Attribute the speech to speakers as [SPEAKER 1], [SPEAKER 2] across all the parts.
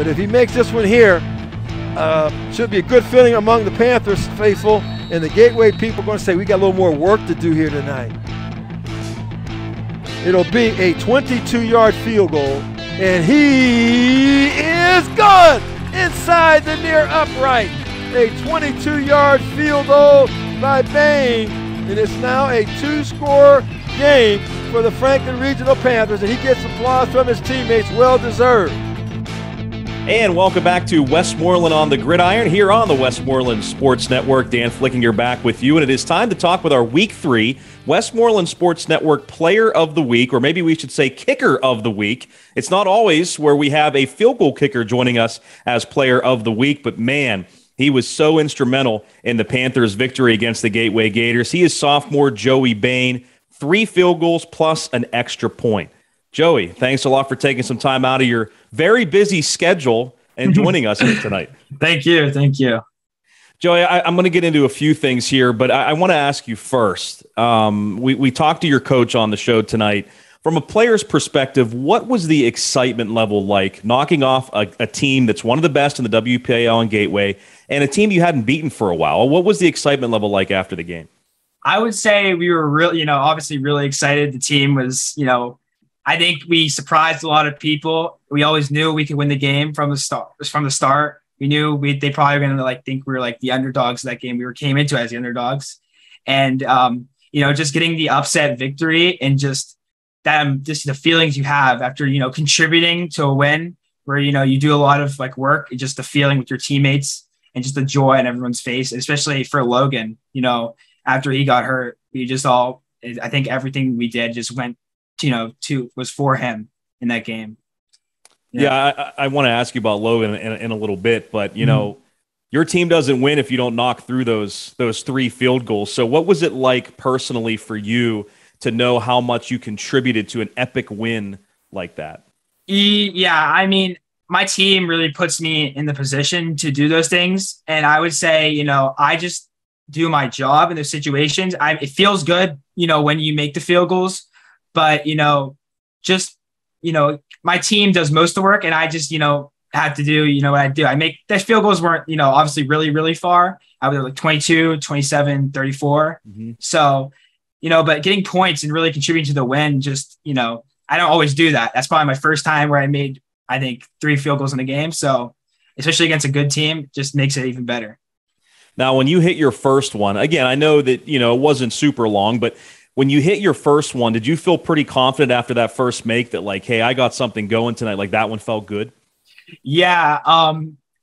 [SPEAKER 1] But if he makes this one here, should be a good feeling among the Panthers faithful, and the Gateway people are going to say, we got a little more work to do here tonight. It'll be a 22-yard field goal, and he is good inside the near upright. A 22-yard field goal by Bayne, and it's now a 2-score game for the Franklin Regional Panthers, and he gets applause from his teammates, well deserved.
[SPEAKER 2] And welcome back to Westmoreland on the Gridiron here on the Westmoreland Sports Network. Dan Flickinger back with you, and it is time to talk with our Week 3 Westmoreland Sports Network Player of the Week, or maybe we should say Kicker of the Week. It's not always where we have a field goal kicker joining us as Player of the Week, but man, he was so instrumental in the Panthers' victory against the Gateway Gators. He is sophomore Joey Bayne, 3 field goals plus an extra point. Joey, thanks a lot for taking some time out of your very busy schedule and joining us here tonight.
[SPEAKER 3] Thank you.
[SPEAKER 2] Joey, I'm going to get into a few things here, but I want to ask you first. We talked to your coach on the show tonight. From a player's perspective, what was the excitement level like knocking off a team that's one of the best in the WPAL and Gateway and a team you hadn't beaten for a while? What was the excitement level like after the game?
[SPEAKER 3] I would say we were really, obviously really excited. The team was, I think we surprised a lot of people. We always knew we could win the game from the start. We knew they probably were going to think we were the underdogs of that game. We came into as the underdogs, and just getting the upset victory and just the feelings you have after contributing to a win where you do a lot of work, and just the feeling with your teammates and just the joy on everyone's face, especially for Logan. After he got hurt, I think everything we did just went was for him in that game.
[SPEAKER 2] Yeah, I want to ask you about Logan in a little bit, but your team doesn't win if you don't knock through those 3 field goals. So what was it like personally for you to know how much you contributed to an epic win like that?
[SPEAKER 3] Yeah, I mean, my team really puts me in the position to do those things, and I would say, I just do my job in those situations. It feels good, when you make the field goals. But, my team does most of the work, and I just, have to do, what I do. The field goals weren't, obviously really, really far. I was 22, 27, 34. Mm-hmm. So, but getting points and really contributing to the win, just, I don't always do that. That's probably my first time where I made, I think, 3 field goals in a game. So especially against a good team, just makes it even better.
[SPEAKER 2] Now, when you hit your first one, again, I know that, it wasn't super long, but when you hit your first one, did you feel pretty confident after that first make that hey, I got something going tonight? That one felt good?
[SPEAKER 3] Yeah.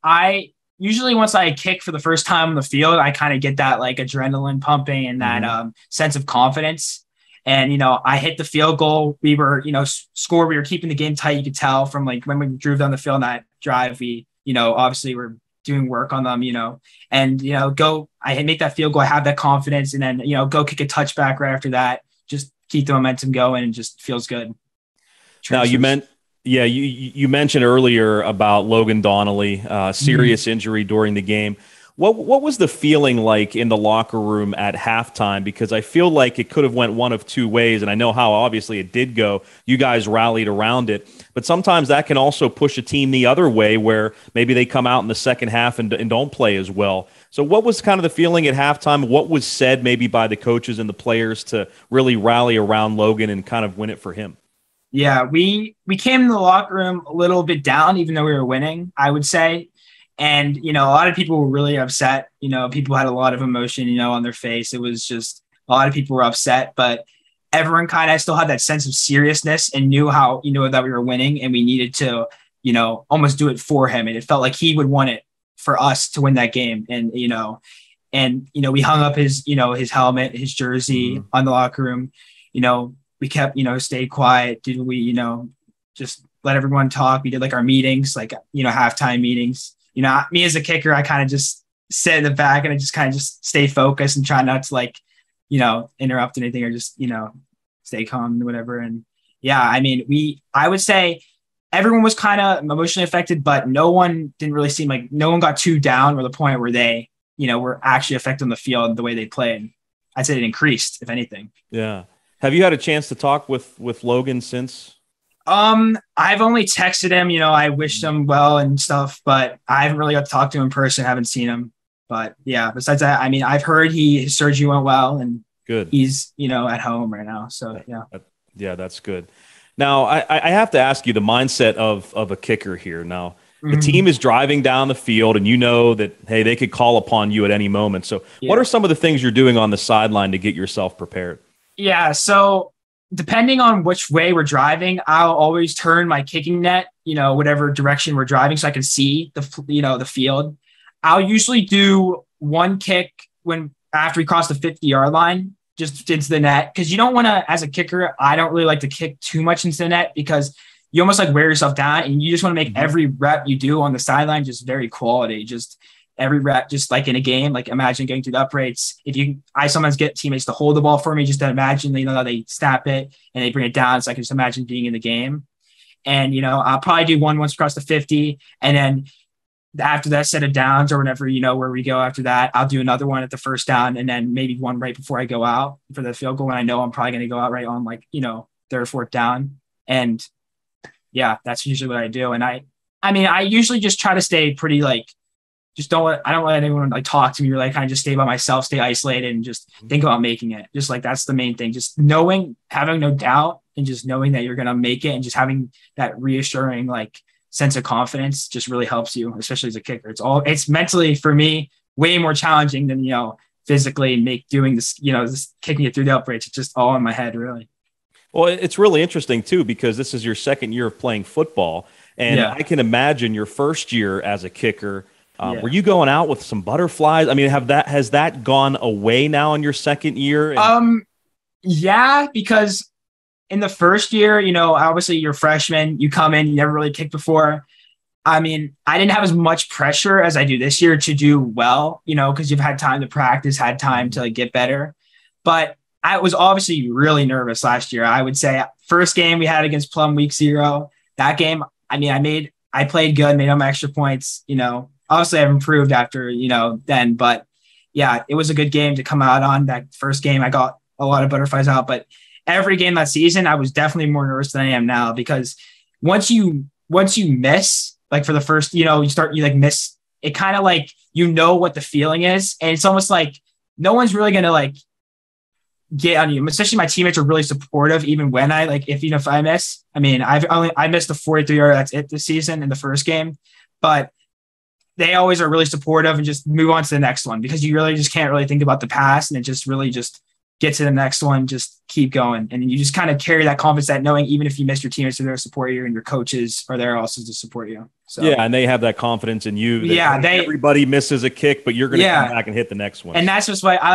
[SPEAKER 3] I usually, once I kick for the first time on the field, I kind of get that adrenaline pumping and that sense of confidence. And, I hit the field goal. We were, score. We were keeping the game tight. You could tell from when we drove down the field that drive, we, obviously were doing work on them, and, I make that field goal. I have that confidence, and then, go kick a touchback right after that, just keep the momentum going, and just feels good.
[SPEAKER 2] Now you mentioned earlier about Logan Donnelly, serious injury during the game. What was the feeling like in the locker room at halftime? Because I feel like it could have went one of 2 ways, and I know how obviously it did go. You guys rallied around it, but sometimes that can also push a team the other way where maybe they come out in the second half and don't play as well. So what was kind of the feeling at halftime? What was said maybe by the coaches and the players to really rally around Logan and kind of win it for him?
[SPEAKER 3] Yeah, we came in the locker room a little bit down, even though we were winning, I would say. And, a lot of people were really upset. People had a lot of emotion, on their face. It was just a lot of people were upset, but everyone kind of still had that sense of seriousness and knew how, that we were winning and we needed to, almost do it for him. And it felt like he would want it for us to win that game. And, we hung up his, his helmet, his jersey on the locker room. We kept, stayed quiet. We, just let everyone talk. We did our meetings, halftime meetings. Me as a kicker, I kind of just sit in the back and I just kind of just stay focused and try not to interrupt anything or just, stay calm and whatever. And yeah, I would say everyone was kind of emotionally affected, but no one got too down or the point where they, were actually affected on the field the way they played. I'd say it increased, if anything.
[SPEAKER 2] Yeah. Have you had a chance to talk with Logan since?
[SPEAKER 3] I've only texted him, I wished him well and stuff, but I haven't really got to talk to him in person, haven't seen him. But yeah, besides that, I mean, I've heard his surgery went well and
[SPEAKER 2] Good.
[SPEAKER 3] he's, at home right now. So yeah.
[SPEAKER 2] Yeah, that's good. Now, I have to ask you the mindset of a kicker here. Now, the team is driving down the field and you know that, hey, they could call upon you at any moment. So what are some of the things you're doing on the sideline to get yourself prepared?
[SPEAKER 3] Yeah, so depending on which way we're driving, I'll always turn my kicking net, whatever direction we're driving so I can see the field. I'll usually do one kick after we cross the 50-yard line, just into the net. Because you don't want to, as a kicker, I don't really like to kick too much into the net because you almost like wear yourself down and you just want to make every rep you do on the sideline just very quality. Just every rep, just like in a game, like imagine going through the uprights. I sometimes get teammates to hold the ball for me, just to imagine, they snap it and they bring it down. So I can just imagine being in the game. And, I'll probably do one once across the 50. And then after that set of downs or whenever, where we go after that, I'll do another one at the first down and then maybe one right before I go out for the field goal. And I know I'm probably going to go out right on third or fourth down. And yeah, that's usually what I do. And I usually just try to stay pretty I don't let anyone talk to me or kind of just stay by myself, stay isolated and just think about making it. Just that's the main thing. Just having no doubt and just knowing that you're going to make it and just having that reassuring sense of confidence just really helps you, especially as a kicker. It's mentally for me way more challenging than, physically doing this, just kicking it through the uprights. It's just all in my head really.
[SPEAKER 2] Well, it's really interesting too, because this is your second year of playing football. And I can imagine your first year as a kicker, were you going out with some butterflies? I mean, has that gone away now in your second year?
[SPEAKER 3] Yeah, because in the first year, obviously you're a freshman, you come in, you never really kicked before. I mean, I didn't have as much pressure as I do this year to do well, because you've had time to practice, had time to get better. But I was obviously really nervous last year. I would say first game we had against Plum week 0, that game, I played good, made all my extra points, obviously I've improved after, then, but yeah, it was a good game to come out on. That first game, I got a lot of butterflies out, but every game that season, I was definitely more nervous than I am now because once you miss, for the first, you miss, it kind of what the feeling is. And it's almost no one's really going to get on you, especially my teammates are really supportive. Even when if I miss, I missed the 43-yard. That's it this season in the first game, but they always are really supportive and just move on to the next one because you really just can't really think about the past and it just really just get to the next one, just keep going. And you just kind of carry that confidence that knowing even if you miss your teammates are there to support you and your coaches are there also to support you. So
[SPEAKER 2] yeah, and they have that confidence in you. Everybody misses a kick, but you're going to come back and hit the next one.
[SPEAKER 3] And that's just why I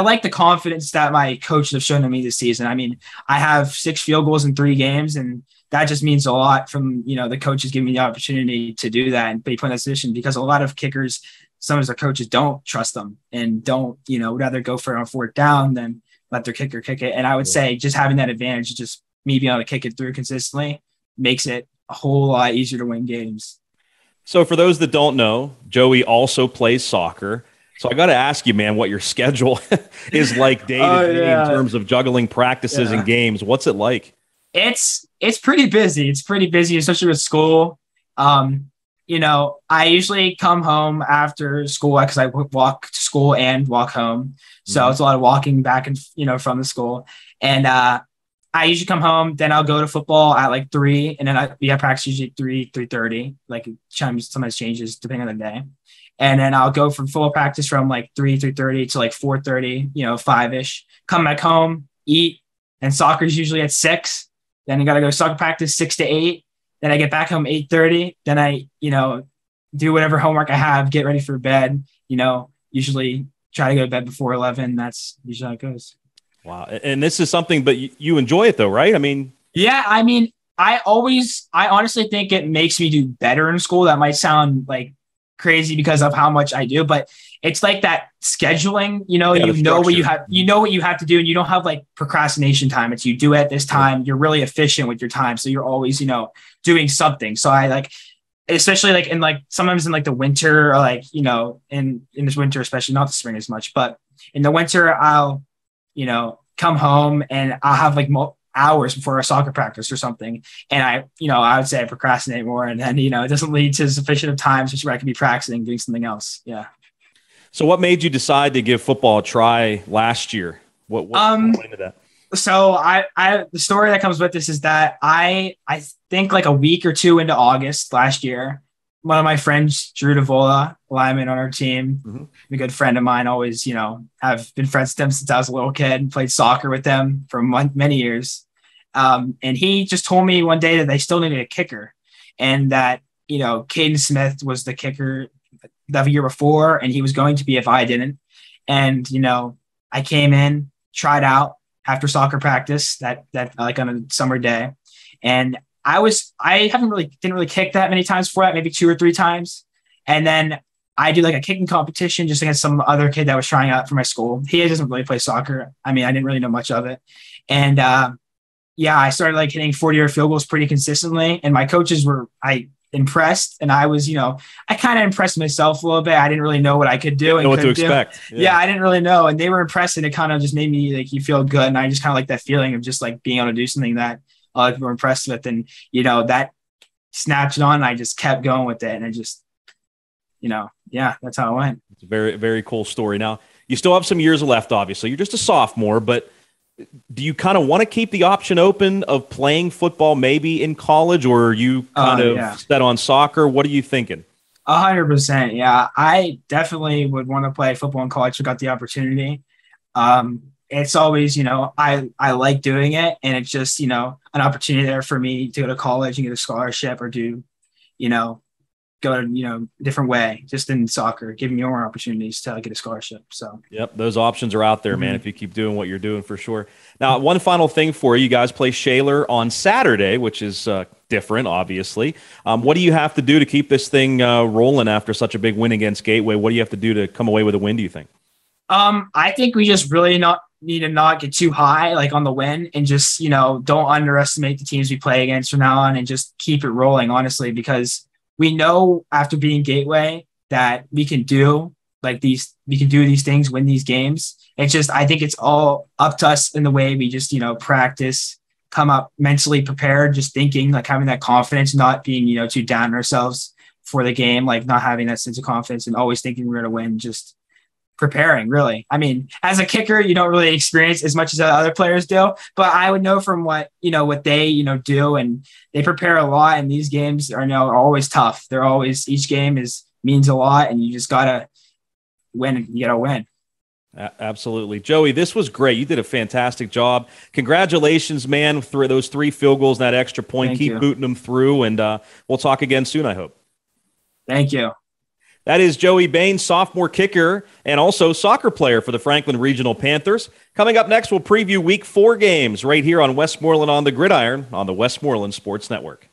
[SPEAKER 3] like the confidence that my coaches have shown to me this season. I have 6 field goals in 3 games, and that just means a lot from, the coaches giving me the opportunity to do that and be put in that position because a lot of kickers, some of their coaches don't trust them and don't, would rather go for it on 4th down than let their kicker kick it. And I would say just having that advantage, just me being able to kick it through consistently makes it a whole lot easier to win games.
[SPEAKER 2] So for those that don't know, Joey also plays soccer. So I got to ask you, man, what your schedule is like day to day in terms of juggling practices and games. What's it like?
[SPEAKER 3] It's pretty busy. It's pretty busy, especially with school. I usually come home after school because I walk to school and walk home. So it's a lot of walking back and, from the school. And I usually come home, then I'll go to football at 3. And then we have practice usually 3:30, sometimes changes depending on the day. And then I'll go from full practice from 3:30 to 4:30, 5-ish, come back home, eat. And soccer's usually at 6. Then I got to go soccer practice 6 to 8. Then I get back home 8:30. Then I, do whatever homework I have, get ready for bed, usually try to go to bed before 11. That's usually how it goes.
[SPEAKER 2] Wow. And this is something, but you enjoy it though, right?
[SPEAKER 3] Yeah, I honestly think it makes me do better in school. That might sound crazy because of how much I do, but it's that scheduling, what you have to do and you don't have procrastination time. It's you do it at this time. You're really efficient with your time. So you're always, doing something. So I especially in sometimes in the winter or in this winter, especially not the spring as much, but in the winter, I'll, come home and I'll have hours before a soccer practice or something. And I would say I procrastinate more, and then, it doesn't lead to sufficient of time where I could be practicing, doing something else. Yeah.
[SPEAKER 2] So what made you decide to give football a try last year? What went into that?
[SPEAKER 3] So the story that comes with this is that I think like a week or two into August last year, one of my friends, Drew DeVola, lineman on our team, a good friend of mine, always, have been friends with them since I was a little kid and played soccer with them for many years. And he just told me one day that they still needed a kicker, and that, Caden Smith was the kicker the year before, and he was going to be if I didn't. And, I came in, tried out after soccer practice that like on a summer day. And I didn't really kick that many times before that, maybe 2 or 3 times. And then I do like a kicking competition just against some other kid that was trying out for my school. He doesn't really play soccer. I mean, I didn't really know much of it. And I started like hitting 40-yard field goals pretty consistently. And my coaches were impressed. And I was, I kind of impressed myself a little bit. I didn't really know what I could do and
[SPEAKER 2] know what to expect.
[SPEAKER 3] Yeah, I didn't really know. And they were impressed, and it kind of just made me like, you feel good. And I just kind of like that feeling of just like being able to do something that other people were impressed with. And, that snapped it on, and I just kept going with it. And I just, that's how it went.
[SPEAKER 2] It's a very, very cool story. Now, you still have some years left, obviously. You're just a sophomore, but do you kind of want to keep the option open of playing football maybe in college, or are you kind of set on soccer? What are you thinking?
[SPEAKER 3] 100%. Yeah, I definitely would want to play football in college if I got the opportunity. It's always, I like doing it, and it's just, an opportunity there for me to go to college and get a scholarship, or do, go a different way just in soccer, giving me more opportunities to get a scholarship. So
[SPEAKER 2] yep, those options are out there, man, if you keep doing what you're doing, for sure. Now, one final thing for you guys play Shaler on Saturday, which is different, obviously. What do you have to do to keep this thing rolling after such a big win against Gateway? What do you have to do to come away with a win, do you think?
[SPEAKER 3] I think we just really need to not get too high like on the win, and just, don't underestimate the teams we play against from now on, and just keep it rolling, honestly, because we know after beating Gateway that we can do these things, win these games. It's just, I think it's all up to us in the way we just, practice, come up mentally prepared, just thinking, like having that confidence, not being, too down on ourselves for the game, like not having that sense of confidence and always thinking we're going to win, just preparing, really. I mean, as a kicker, you don't really experience as much as other players do, but I would know from what they, do, and they prepare a lot, and these games are always tough. They're always, each game means a lot, and you just got to win. You got to win.
[SPEAKER 2] Absolutely. Joey, this was great. You did a fantastic job. Congratulations, man, for those 3 field goals and that extra point. Keep booting them through, and we'll talk again soon, I hope.
[SPEAKER 3] Thank you.
[SPEAKER 2] That is Joey Bayne, sophomore kicker and also soccer player for the Franklin Regional Panthers. Coming up next, we'll preview Week 4 games right here on Westmoreland on the Gridiron on the Westmoreland Sports Network.